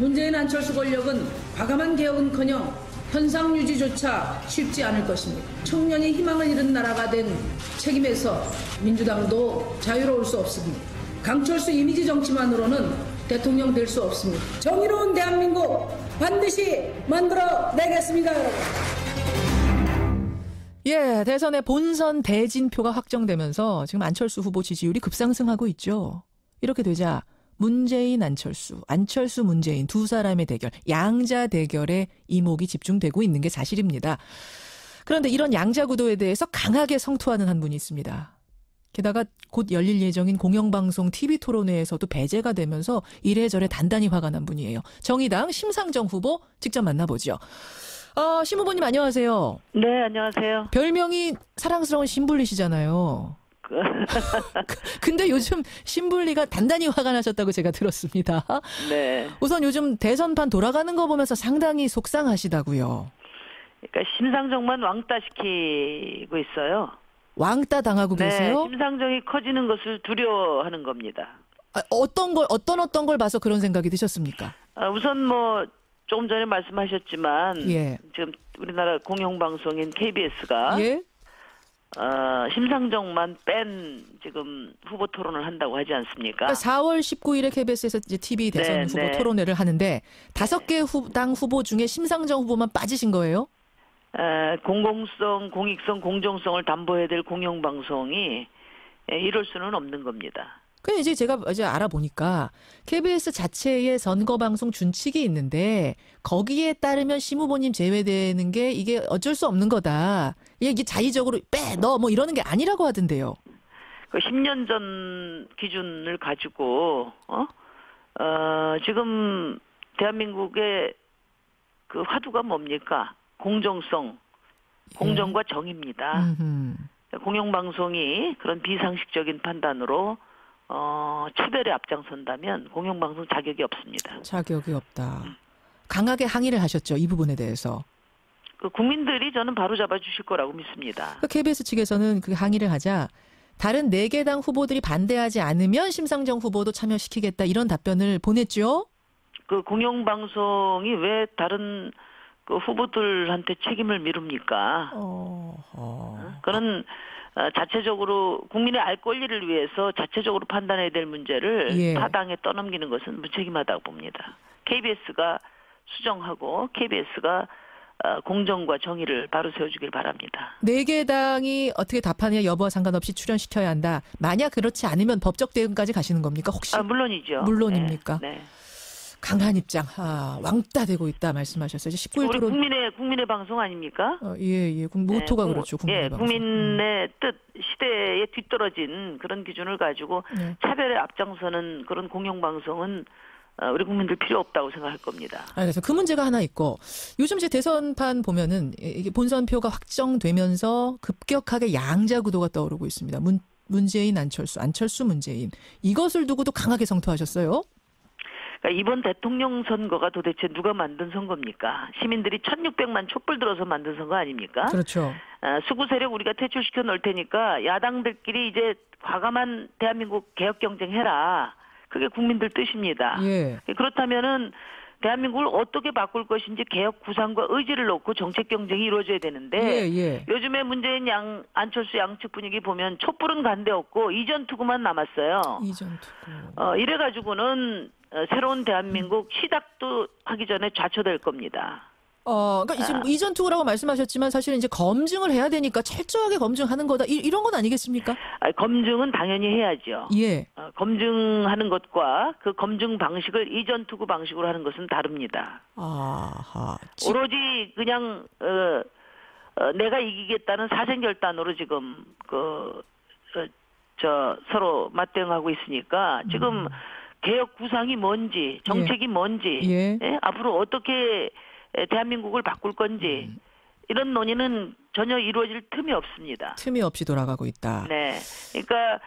문재인 안철수 권력은 과감한 개혁은커녕 현상 유지조차 쉽지 않을 것입니다. 청년이 희망을 잃은 나라가 된 책임에서 민주당도 자유로울 수 없습니다. 강철수 이미지 정치만으로는 대통령 될 수 없습니다. 정의로운 대한민국 반드시 만들어내겠습니다, 여러분. 예, 대선의 본선 대진표가 확정되면서 지금 안철수 후보 지지율이 급상승하고 있죠. 이렇게 되자 문재인 안철수, 안철수 문재인 두 사람의 대결, 양자 대결에 이목이 집중되고 있는 게 사실입니다. 그런데 이런 양자 구도에 대해서 강하게 성토하는 한 분이 있습니다. 게다가 곧 열릴 예정인 공영방송 TV토론회에서도 배제가 되면서 이래저래 단단히 화가 난 분이에요. 정의당 심상정 후보 직접 만나보죠. 심 후보님 안녕하세요. 네, 안녕하세요. 별명이 사랑스러운 신불리시잖아요. 근데 요즘 신불리가 단단히 화가 나셨다고 제가 들었습니다. 네. 우선 요즘 대선판 돌아가는 거 보면서 상당히 속상하시다고요. 그러니까 심상정만 왕따시키고 있어요. 왕따 당하고 계세요? 심상정이 커지는 것을 두려워하는 겁니다. 어떤 걸 봐서 그런 생각이 드셨습니까? 우선 뭐 조금 전에 말씀하셨지만 예. 지금 우리나라 공영방송인 KBS가 예? 심상정만 뺀 지금 후보 토론을 한다고 하지 않습니까? 그러니까 4월 19일에 KBS에서 이제 TV 대선 후보 토론회를 하는데 5개 당 후보 중에 심상정 후보만 빠지신 거예요? 공공성, 공익성, 공정성을 담보해야 될 공영방송이 이럴 수는 없는 겁니다. 근데 이제 제가 알아보니까 KBS 자체의 선거방송 준칙이 있는데 거기에 따르면 심 후보님 제외되는 게 이게 어쩔 수 없는 거다. 이게 자의적으로 넣어 뭐 이러는 게 아니라고 하던데요. 그 10년 전 기준을 가지고 지금 대한민국의 그 화두가 뭡니까? 공정성, 공정과 정의입니다. 공영방송이 그런 비상식적인 판단으로 차별에 앞장선다면 공영방송 자격이 없습니다. 자격이 없다. 강하게 항의를 하셨죠, 이 부분에 대해서. 그 국민들이 저는 바로 잡아주실 거라고 믿습니다. KBS 측에서는 그 항의를 하자 다른 4개 당 후보들이 반대하지 않으면 심상정 후보도 참여시키겠다 이런 답변을 보냈죠. 그 공영방송이 왜 다른 그 후보들한테 책임을 미룹니까? 그런 자체적으로 국민의 알 권리를 위해서 자체적으로 판단해야 될 문제를 타당에 떠넘기는 것은 무책임하다고 봅니다. KBS가 수정하고 KBS가 공정과 정의를 바로 세워주길 바랍니다. 4개 당이 어떻게 답하느냐 여부와 상관없이 출연시켜야 한다. 만약 그렇지 않으면 법적 대응까지 가시는 겁니까? 혹시? 물론이죠. 물론입니까? 네. 강한 입장. 왕따 되고 있다 말씀하셨어요. 19일 토론. 우리 국민의 방송 아닙니까? 예. 모토가 그렇죠. 국민의 방송. 국민의 뜻, 시대에 뒤떨어진 그런 기준을 가지고 차별에 앞장서는 그런 공영방송은 우리 국민들 필요 없다고 생각할 겁니다. 그래서 그 문제가 하나 있고 요즘 이제 대선판 보면은 이게 본선표가 확정되면서 급격하게 양자 구도가 떠오르고 있습니다. 문재인 안철수 문재인 이것을 두고도 강하게 성토하셨어요. 그러니까 이번 대통령 선거가 도대체 누가 만든 선거입니까? 시민들이 1600만 촛불 들어서 만든 선거 아닙니까? 그렇죠. 수구 세력 우리가 퇴출시켜 놓을 테니까 야당들끼리 이제 과감한 대한민국 개혁 경쟁해라. 그게 국민들 뜻입니다. 예. 그렇다면은 대한민국을 어떻게 바꿀 것인지 개혁 구상과 의지를 놓고 정책 경쟁이 이루어져야 되는데 요즘에 문재인 안철수 양측 분위기 보면 촛불은 간데 없고 이전 투구만 남았어요. 이전 투구. 이래가지고는 새로운 대한민국 시작도 하기 전에 좌초될 겁니다. 그러니까 지금 이전 투구라고 말씀하셨지만 사실은 이제 검증을 해야 되니까 철저하게 검증하는 거다. 이런 건 아니겠습니까? 검증은 당연히 해야죠. 예. 검증하는 것과 그 검증 방식을 이전 투구 방식으로 하는 것은 다릅니다. 아하. 오로지 그냥 내가 이기겠다는 사생결단으로 지금 서로 맞대응하고 있으니까 지금 개혁 구상이 뭔지 정책이 뭔지 앞으로 어떻게 대한민국을 바꿀 건지 이런 논의는 전혀 이루어질 틈이 없습니다. 틈이 없이 돌아가고 있다. 네, 그러니까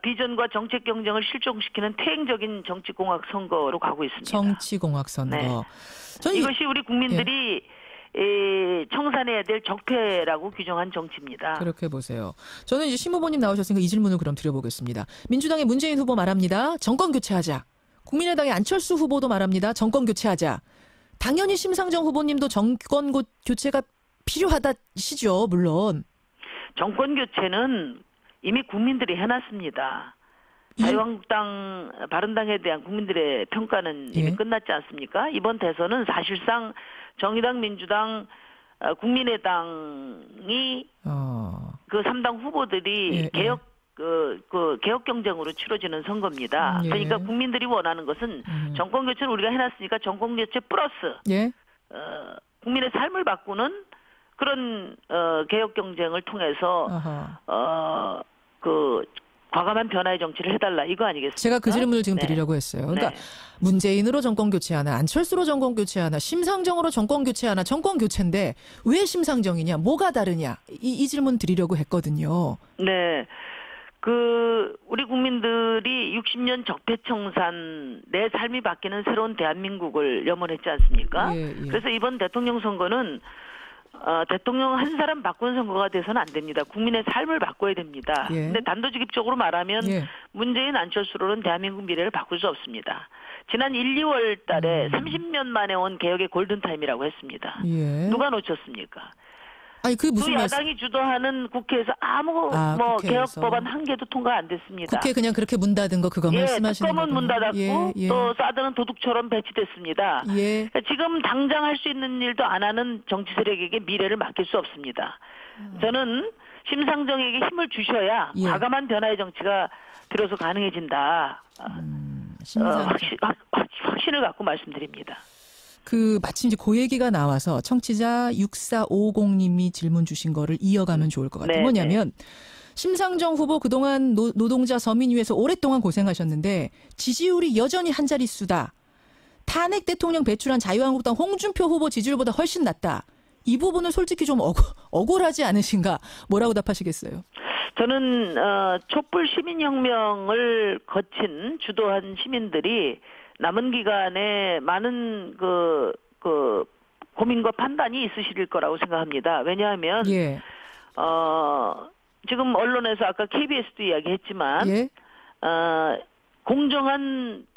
비전과 정책 경쟁을 실종시키는 퇴행적인 정치공학 선거로 가고 있습니다. 정치공학 선거. 네. 이것이 우리 국민들이 청산해야 될 적폐라고 규정한 정치입니다. 그렇게 보세요. 저는 이제 심 후보님 나오셨으니까 이 질문을 그럼 드려보겠습니다. 민주당의 문재인 후보 말합니다. 정권 교체하자. 국민의당의 안철수 후보도 말합니다. 정권 교체하자. 당연히 심상정 후보님도 정권 교체가 필요하다시죠. 물론. 정권 교체는 이미 국민들이 해놨습니다. 자유한국당, 바른당에 대한 국민들의 평가는 이미 끝났지 않습니까? 이번 대선은 사실상 정의당, 민주당, 국민의당이 그 3당 후보들이 개혁 경쟁으로 치러지는 선거입니다. 그러니까 국민들이 원하는 것은 정권 교체는 우리가 해놨으니까 정권 교체 플러스 국민의 삶을 바꾸는 그런 개혁 경쟁을 통해서 그 과감한 변화의 정치를 해달라 이거 아니겠습니까? 제가 그 질문을 지금 드리려고 했어요. 그러니까 문재인으로 정권 교체하나 안철수로 정권 교체하나 심상정으로 정권 교체하나 정권 교체인데 왜 심상정이냐 뭐가 다르냐 이 질문 드리려고 했거든요. 네. 우리 국민들이 60년 적폐청산 내 삶이 바뀌는 새로운 대한민국을 염원했지 않습니까? 그래서 이번 대통령 선거는 대통령 한 사람 바꾸는 선거가 돼서는 안 됩니다. 국민의 삶을 바꿔야 됩니다. 근데 단도직입적으로 말하면 문재인 안철수로는 대한민국 미래를 바꿀 수 없습니다. 지난 1, 2월 달에 30년 만에 온 개혁의 골든타임이라고 했습니다. 누가 놓쳤습니까? 아니, 그 무슨 야당이 주도하는 국회에서 개혁 법안 한 개도 통과 안 됐습니다. 국회 그냥 그렇게 문 닫은 거 그거 말씀하시는 거군요. 특검은 문 닫았고 또 사드는 도둑처럼 배치됐습니다. 지금 당장 할 수 있는 일도 안 하는 정치 세력에게 미래를 맡길 수 없습니다. 저는 심상정에게 힘을 주셔야 과감한 변화의 정치가 비로소 가능해진다. 확신을 갖고 말씀드립니다. 마침 이제 그 얘기가 나와서 청취자 6450님이 질문 주신 거를 이어가면 좋을 것 같아요. 뭐냐면 심상정 후보 그동안 노동자 서민위에서 오랫동안 고생하셨는데 지지율이 여전히 한 자릿수다. 탄핵 대통령 배출한 자유한국당 홍준표 후보 지지율보다 훨씬 낮다. 이 부분은 솔직히 좀 억울하지 않으신가? 뭐라고 답하시겠어요? 저는 촛불 시민혁명을 주도한 시민들이 남은 기간에 많은 고민과 판단이 있으실 거라고 생각합니다. 왜냐하면 지금 언론에서 아까 KBS도 이야기했지만 공정한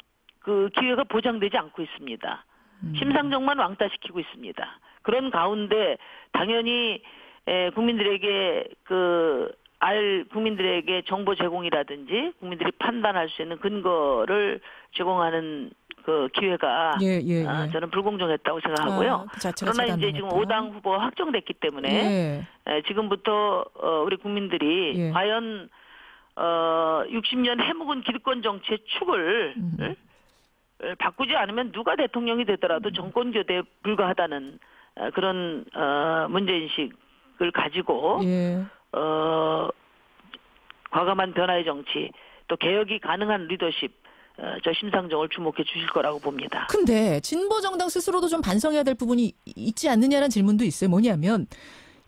기회가 보장되지 않고 있습니다. 심상정만 왕따시키고 있습니다. 그런 가운데 당연히 국민들에게 국민들에게 정보 제공이라든지 국민들이 판단할 수 있는 근거를 제공하는 기회가 저는 불공정했다고 생각하고요. 그러나 이제 지금 5당 후보가 확정됐기 때문에 지금부터 우리 국민들이 과연 60년 해묵은 기득권 정치의 축을 바꾸지 않으면 누가 대통령이 되더라도 정권 교대에 불과하다는 그런 문제인식을 가지고 과감한 변화의 정치 또 개혁이 가능한 리더십 저 심상정을 주목해 주실 거라고 봅니다. 근데 진보정당 스스로도 좀 반성해야 될 부분이 있지 않느냐라는 질문도 있어요. 뭐냐면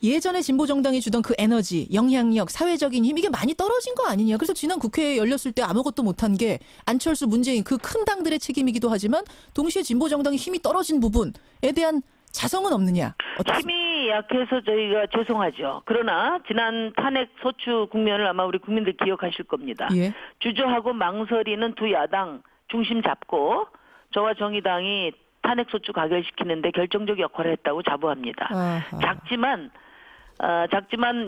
예전에 진보정당이 주던 그 에너지, 영향력, 사회적인 힘 이게 많이 떨어진 거 아니냐. 그래서 지난 국회에 열렸을 때 아무것도 못한 게 안철수, 문재인 그 큰 당들의 책임이기도 하지만 동시에 진보정당의 힘이 떨어진 부분에 대한 자성은 없느냐. 힘이 약해서 저희가 죄송하죠. 그러나 지난 탄핵 소추 국면을 아마 우리 국민들 기억하실 겁니다. 주저하고 망설이는 두 야당 중심 잡고 저와 정의당이 탄핵 소추 가결시키는데 결정적 역할을 했다고 자부합니다. 작지만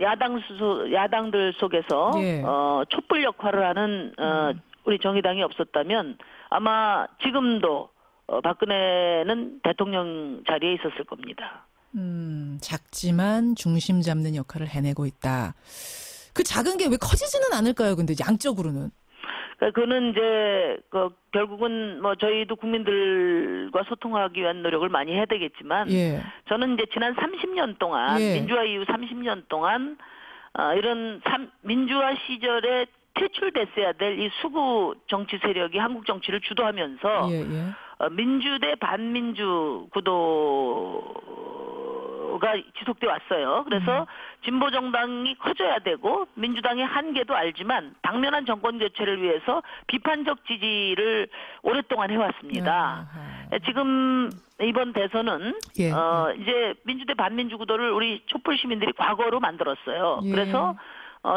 야당들 속에서 촛불 역할을 하는 우리 정의당이 없었다면 아마 지금도 박근혜는 대통령 자리에 있었을 겁니다. 작지만 중심 잡는 역할을 해내고 있다. 그 작은 게 왜 커지지는 않을까요? 근데 양적으로는. 그는 이제 결국은 저희도 국민들과 소통하기 위한 노력을 많이 해야 되겠지만 저는 이제 지난 30년 동안 민주화 이후 30년 동안 이런 민주화 시절에 퇴출됐어야 될 이 수구 정치 세력이 한국 정치를 주도하면서 민주 대 반민주 구도가 지속돼 왔어요. 그래서 진보 정당이 커져야 되고 민주당의 한계도 알지만 당면한 정권 교체를 위해서 비판적 지지를 오랫동안 해왔습니다. 지금 이번 대선은 이제 민주 대 반민주 구도를 우리 촛불 시민들이 과거로 만들었어요. 그래서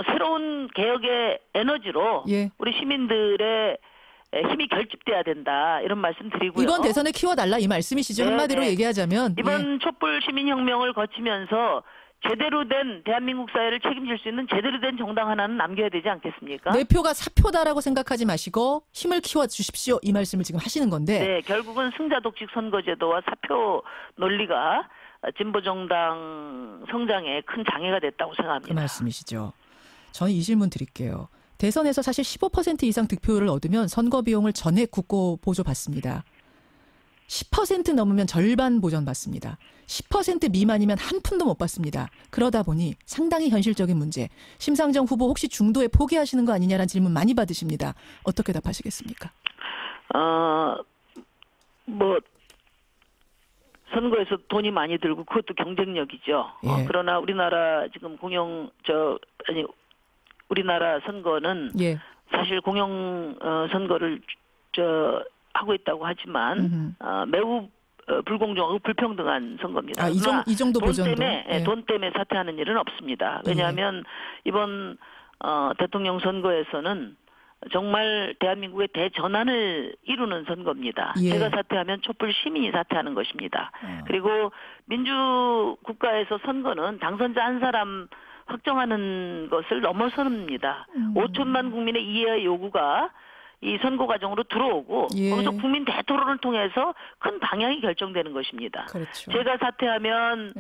새로운 개혁의 에너지로 우리 시민들의 힘이 결집돼야 된다 이런 말씀 드리고요. 이번 대선에 키워달라 이 말씀이시죠. 한마디로 얘기하자면. 이번 촛불 시민혁명을 거치면서 제대로 된 대한민국 사회를 책임질 수 있는 제대로 된 정당 하나는 남겨야 되지 않겠습니까? 내 표가 사표다라고 생각하지 마시고 힘을 키워주십시오. 이 말씀을 지금 하시는 건데. 네, 결국은 승자 독식 선거제도와 사표 논리가 진보정당 성장에 큰 장애가 됐다고 생각합니다. 그 말씀이시죠. 저는 이 질문 드릴게요. 대선에서 사실 15% 이상 득표율을 얻으면 선거 비용을 전액 국고 보조받습니다. 10% 넘으면 절반 보전받습니다. 10% 미만이면 한 푼도 못 받습니다. 그러다 보니 상당히 현실적인 문제. 심상정 후보 혹시 중도에 포기하시는 거 아니냐라는 질문 많이 받으십니다. 어떻게 답하시겠습니까? 선거에서 돈이 많이 들고 그것도 경쟁력이죠. 예. 그러나 우리나라 지금 우리나라 선거는 사실 공영 선거를 하고 있다고 하지만 매우 불공정하고 불평등한 선거입니다. 이 정도 보전도. 돈 때문에 사퇴하는 일은 없습니다. 왜냐하면 이번 대통령 선거에서는 정말 대한민국의 대전환을 이루는 선거입니다. 제가 사퇴하면 촛불 시민이 사퇴하는 것입니다. 그리고 민주국가에서 선거는 당선자 한 사람 확정하는 것을 넘어섭니다. 5천만 국민의 이해와 요구가 이 선거 과정으로 들어오고 거기서 국민 대토론을 통해서 큰 방향이 결정되는 것입니다. 그렇죠. 제가 사퇴하면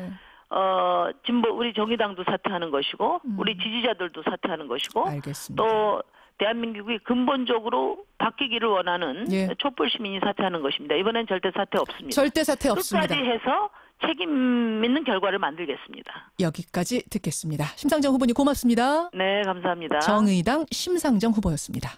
우리 정의당도 사퇴하는 것이고 우리 지지자들도 사퇴하는 것이고 알겠습니다. 또 대한민국이 근본적으로 바뀌기를 원하는 촛불 시민이 사퇴하는 것입니다. 이번엔 절대 사퇴 없습니다. 절대 사퇴 없습니다. 끝까지 해서 책임 있는 결과를 만들겠습니다. 여기까지 듣겠습니다. 심상정 후보님 고맙습니다. 네, 감사합니다. 정의당 심상정 후보였습니다.